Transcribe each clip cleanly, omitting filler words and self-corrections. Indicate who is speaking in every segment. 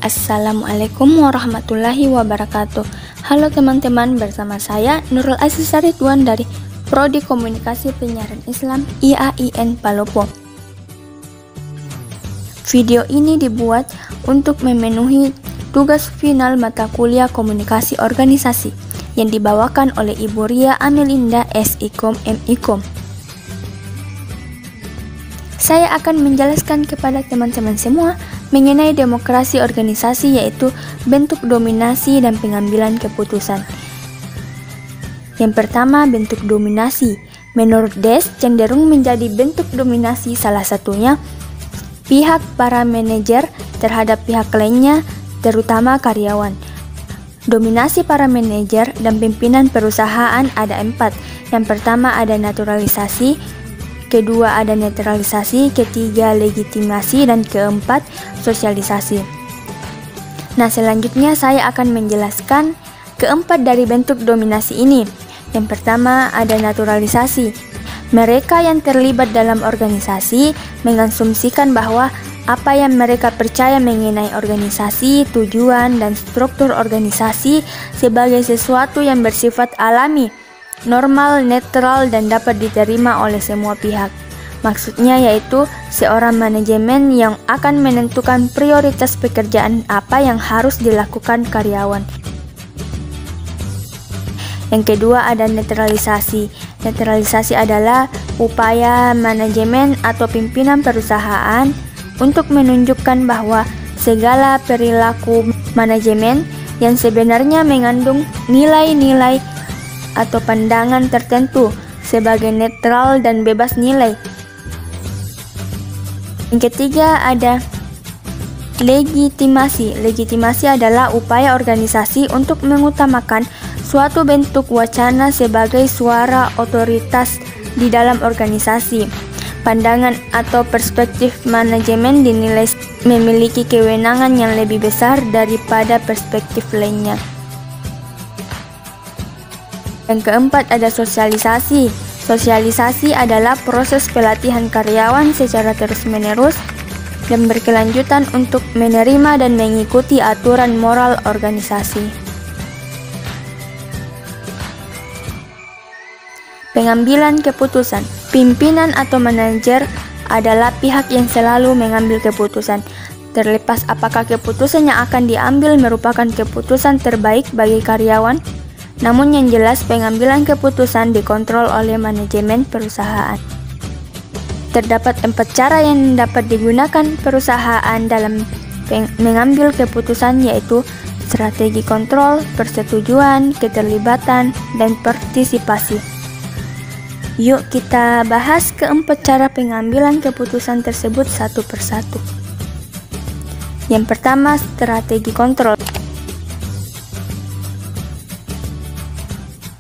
Speaker 1: Assalamualaikum warahmatullahi wabarakatuh. Halo teman-teman, bersama saya Nurul Aziza Ridwan dari Prodi Komunikasi Penyiaran Islam IAIN Palopo. Video ini dibuat untuk memenuhi tugas final mata kuliah Komunikasi Organisasi yang dibawakan oleh Ibu Ria Amelinda SIKOM MIKOM. Saya akan menjelaskan kepada teman-teman semua mengenai demokrasi organisasi, yaitu bentuk dominasi dan pengambilan keputusan. Yang pertama, bentuk dominasi. Menurut Des, cenderung menjadi bentuk dominasi salah satunya pihak para manajer terhadap pihak lainnya, terutama karyawan. Dominasi para manajer dan pimpinan perusahaan ada 4. Yang pertama ada naturalisasi, kedua ada netralisasi, ketiga legitimasi, dan keempat sosialisasi. Nah, selanjutnya saya akan menjelaskan keempat dari bentuk dominasi ini. Yang pertama ada naturalisasi. Mereka yang terlibat dalam organisasi mengasumsikan bahwa apa yang mereka percaya mengenai organisasi, tujuan, dan struktur organisasi sebagai sesuatu yang bersifat alami, normal, netral, dan dapat diterima oleh semua pihak. Maksudnya yaitu seorang manajemen yang akan menentukan prioritas pekerjaan apa yang harus dilakukan karyawan. Yang kedua ada netralisasi. Netralisasi adalah upaya manajemen atau pimpinan perusahaan untuk menunjukkan bahwa segala perilaku manajemen yang sebenarnya mengandung nilai-nilai atau pandangan tertentu sebagai netral dan bebas nilai. Yang ketiga ada legitimasi. Legitimasi adalah upaya organisasi untuk mengutamakan suatu bentuk wacana sebagai suara otoritas di dalam organisasi. Pandangan atau perspektif manajemen dinilai memiliki kewenangan yang lebih besar daripada perspektif lainnya. Yang keempat ada sosialisasi. Sosialisasi adalah proses pelatihan karyawan secara terus-menerus dan berkelanjutan untuk menerima dan mengikuti aturan moral organisasi. Pengambilan keputusan. Pimpinan atau manajer adalah pihak yang selalu mengambil keputusan. Terlepas apakah keputusan yang akan diambil merupakan keputusan terbaik bagi karyawan, namun yang jelas pengambilan keputusan dikontrol oleh manajemen perusahaan. Terdapat 4 cara yang dapat digunakan perusahaan dalam mengambil keputusan, yaitu strategi kontrol, persetujuan, keterlibatan, dan partisipasi. Yuk kita bahas keempat cara pengambilan keputusan tersebut satu persatu. Yang pertama, strategi kontrol.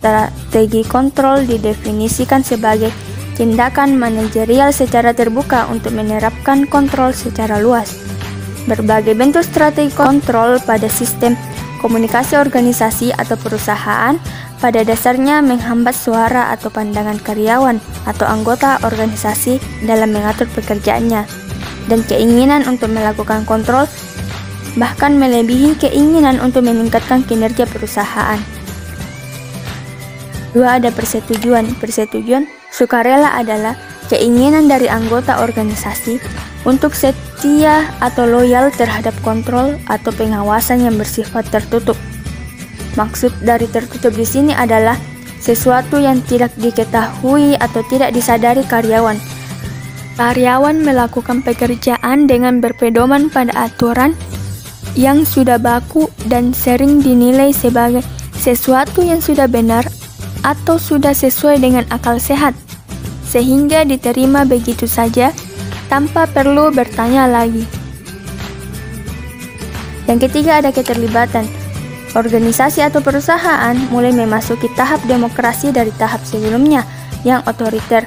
Speaker 1: Strategi kontrol didefinisikan sebagai tindakan manajerial secara terbuka untuk menerapkan kontrol secara luas. Berbagai bentuk strategi kontrol pada sistem komunikasi organisasi atau perusahaan pada dasarnya menghambat suara atau pandangan karyawan atau anggota organisasi dalam mengatur pekerjaannya, dan keinginan untuk melakukan kontrol bahkan melebihi keinginan untuk meningkatkan kinerja perusahaan. Dua ada persetujuan. Persetujuan sukarela adalah keinginan dari anggota organisasi untuk setia atau loyal terhadap kontrol atau pengawasan yang bersifat tertutup. Maksud dari tertutup di sini adalah sesuatu yang tidak diketahui atau tidak disadari karyawan. Karyawan melakukan pekerjaan dengan berpedoman pada aturan yang sudah baku dan sering dinilai sebagai sesuatu yang sudah benar atau sudah sesuai dengan akal sehat, sehingga diterima begitu saja tanpa perlu bertanya lagi. Yang ketiga ada keterlibatan. Organisasi atau perusahaan mulai memasuki tahap demokrasi dari tahap sebelumnya yang otoriter.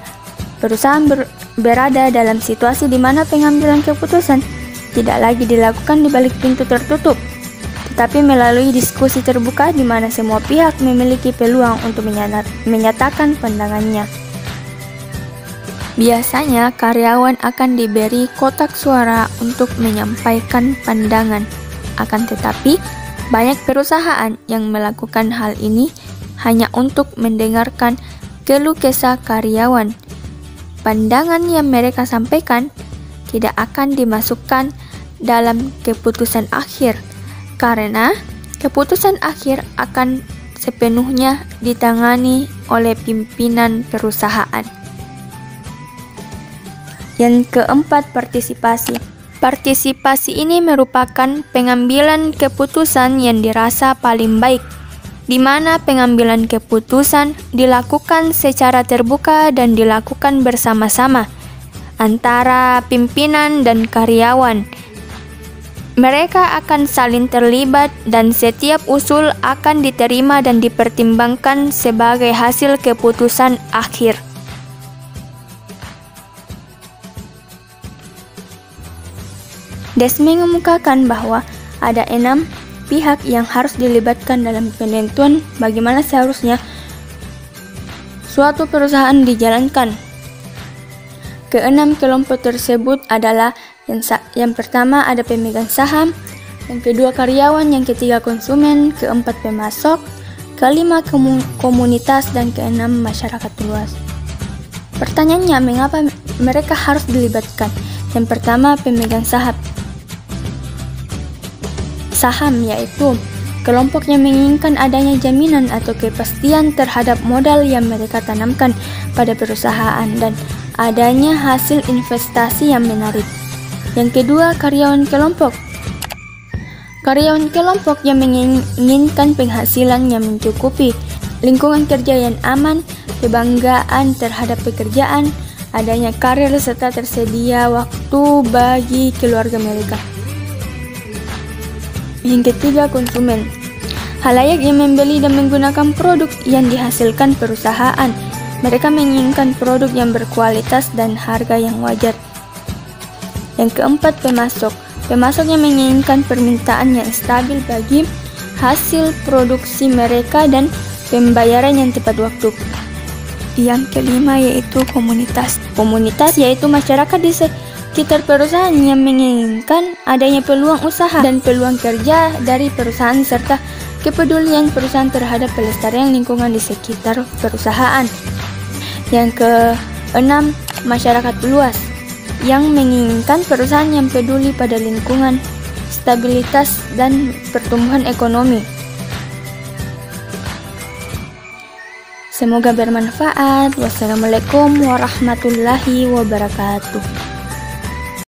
Speaker 1: Perusahaan berada dalam situasi di mana pengambilan keputusan tidak lagi dilakukan di balik pintu tertutup, tetapi melalui diskusi terbuka di mana semua pihak memiliki peluang untuk menyatakan pandangannya. Biasanya karyawan akan diberi kotak suara untuk menyampaikan pandangan. Akan tetapi, banyak perusahaan yang melakukan hal ini hanya untuk mendengarkan keluh kesah karyawan. Pandangan yang mereka sampaikan tidak akan dimasukkan dalam keputusan akhir, karena keputusan akhir akan sepenuhnya ditangani oleh pimpinan perusahaan. Yang keempat, partisipasi. Partisipasi ini merupakan pengambilan keputusan yang dirasa paling baik, di mana pengambilan keputusan dilakukan secara terbuka dan dilakukan bersama-sama antara pimpinan dan karyawan. Mereka akan saling terlibat dan setiap usul akan diterima dan dipertimbangkan sebagai hasil keputusan akhir. Desmond mengemukakan bahwa ada 6 pihak yang harus dilibatkan dalam penentuan bagaimana seharusnya suatu perusahaan dijalankan. Keenam kelompok tersebut adalah yang pertama ada pemegang saham, yang kedua karyawan, yang ketiga konsumen, keempat pemasok, kelima komunitas, dan keenam masyarakat luas. Pertanyaannya, mengapa mereka harus dilibatkan? Yang pertama, pemegang saham, yaitu kelompok yang menginginkan adanya jaminan atau kepastian terhadap modal yang mereka tanamkan pada perusahaan dan adanya hasil investasi yang menarik. Yang kedua, karyawan kelompok. Karyawan kelompok yang menginginkan penghasilan yang mencukupi, lingkungan kerja yang aman, kebanggaan terhadap pekerjaan, adanya karir serta tersedia waktu bagi keluarga mereka. Yang ketiga, konsumen. Halayak yang membeli dan menggunakan produk yang dihasilkan perusahaan. Mereka menginginkan produk yang berkualitas dan harga yang wajar. Yang keempat, pemasok. Pemasok yang menginginkan permintaan yang stabil bagi hasil produksi mereka dan pembayaran yang tepat waktu. Yang kelima yaitu komunitas. Komunitas yaitu masyarakat di sekitar perusahaan yang menginginkan adanya peluang usaha dan peluang kerja dari perusahaan serta kepedulian perusahaan terhadap pelestarian lingkungan di sekitar perusahaan. Yang keenam, masyarakat luas yang menginginkan perusahaan yang peduli pada lingkungan, stabilitas, dan pertumbuhan ekonomi. Semoga bermanfaat. Wassalamualaikum warahmatullahi wabarakatuh.